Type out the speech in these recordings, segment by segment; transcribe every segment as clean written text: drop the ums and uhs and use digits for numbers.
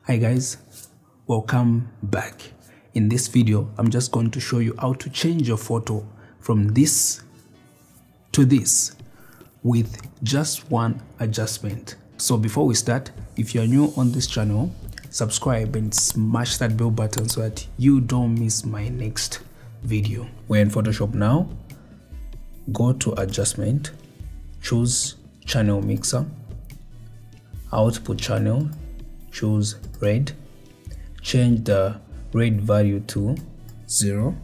Hi guys, welcome back. In this video, I'm just going to show you how to change your photo from this to this with just one adjustment. So before we start, if you're new on this channel, subscribe and smash that bell button so that you don't miss my next video. We're in Photoshop now. Go to adjustment, choose channel mixer, output channel, choose red, change the red value to 0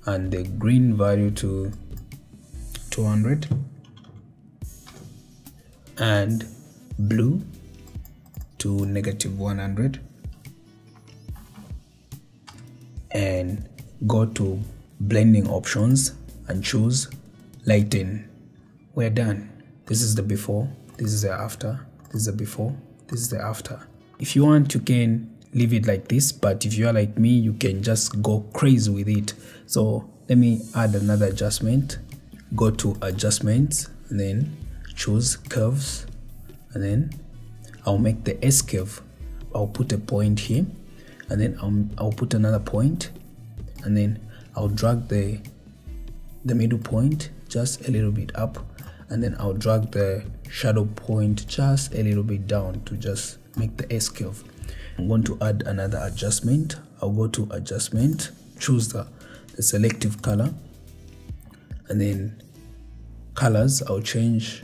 and the green value to 200 and blue to -100, and go to blending options and choose lighten. We're done. This is the before, this is the after, this is the before, this is the after. If you want, you can leave it like this, but if you are like me, you can just go crazy with it. So let me add another adjustment. Go to adjustments and then choose curves, and then I'll make the S curve. I'll put a point here, and then I'll put another point, and then I'll drag the middle point just a little bit up, and then I'll drag the shadow point just a little bit down to just make the S curve. I'm going to add another adjustment. I'll go to adjustment, choose the selective color, and then colors I'll change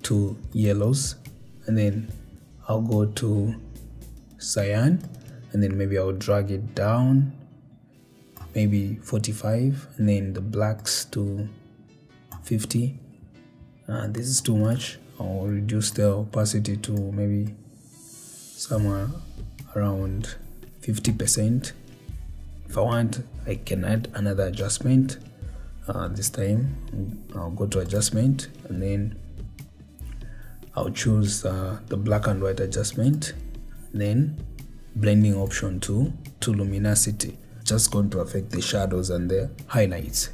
to yellows, and then I'll go to cyan, and then maybe I'll drag it down maybe 45, and then the blacks to 50. This is too much. I'll reduce the opacity to maybe somewhere around 50%. If I want, I can add another adjustment. This time I'll go to adjustment, and then I'll choose the black and white adjustment, then blending option to luminosity. Just going to affect the shadows and the highlights.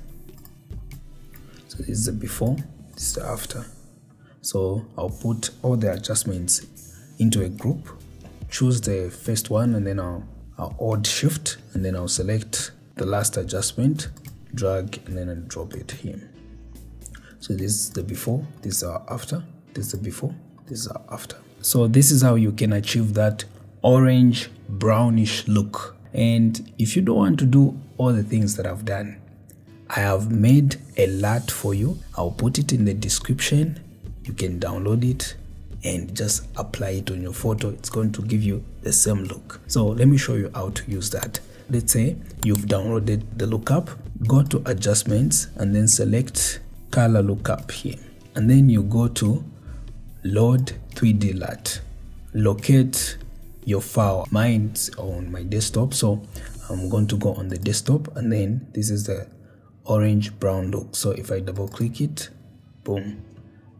So this is the before, this is the after. So I'll put all the adjustments into a group, choose the first one, and then I'll hold shift, and then I'll select the last adjustment, drag, and then I'll drop it here. So this is the before, this is our after, this is the before, this is our after. So this is how you can achieve that orange brownish look. And if you don't want to do all the things that I've done, I have made a lot for you. I'll put it in the description. You can download it and just apply it on your photo. It's going to give you the same look. So let me show you how to use that. Let's say you've downloaded the lookup. Go to adjustments and then select color lookup here, and then you go to load 3D LUT. Locate your file. Mine's on my desktop, so I'm going to go on the desktop, and then this is the orange brown look. So if I double click it, boom,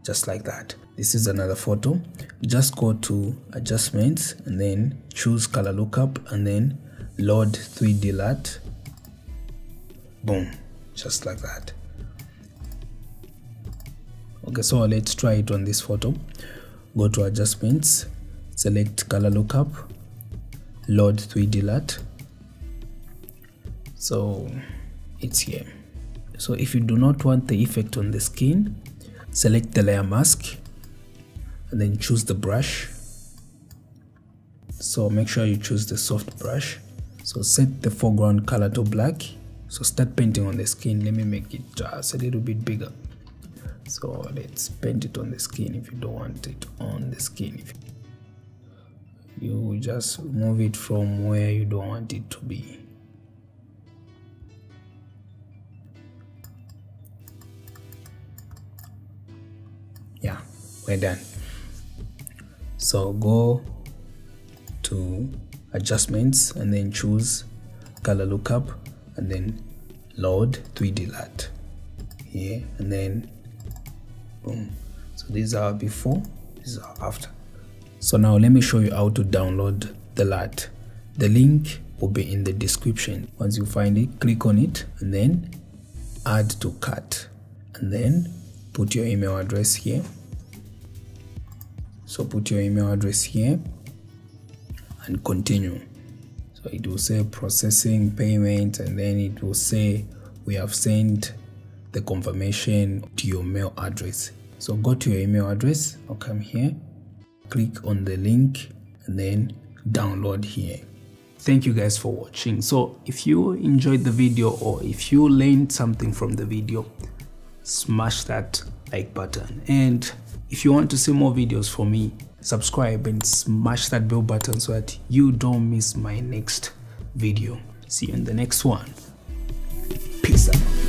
just like that. This is another photo. Just go to adjustments and then choose color lookup, and then load 3D LUT. Boom, just like that. Okay, so let's try it on this photo. Go to adjustments, select color lookup, load 3D LUT. So it's here. So if you do not want the effect on the skin, select the layer mask and then choose the brush. So make sure you choose the soft brush. So set the foreground color to black. So start painting on the skin. Let me make it just a little bit bigger. So let's paint it on the skin. If you don't want it on the skin, you just move it from where you don't want it to be. Yeah, we're done. So go to adjustments and then choose color lookup, and then load 3D LUT here, and then boom. So these are before, these are after. So now let me show you how to download the LUT. The link will be in the description. Once you find it, click on it and then add to cart, and then put your email address here. So put your email address here and continue. So it will say processing payment, and then it will say we have sent the confirmation to your mail address. So go to your email address or come here, click on the link, and then download here. Thank you guys for watching. So if you enjoyed the video or if you learned something from the video, smash that like button. And if you want to see more videos from me, subscribe and smash that bell button so that you don't miss my next video. See you in the next one. Peace out.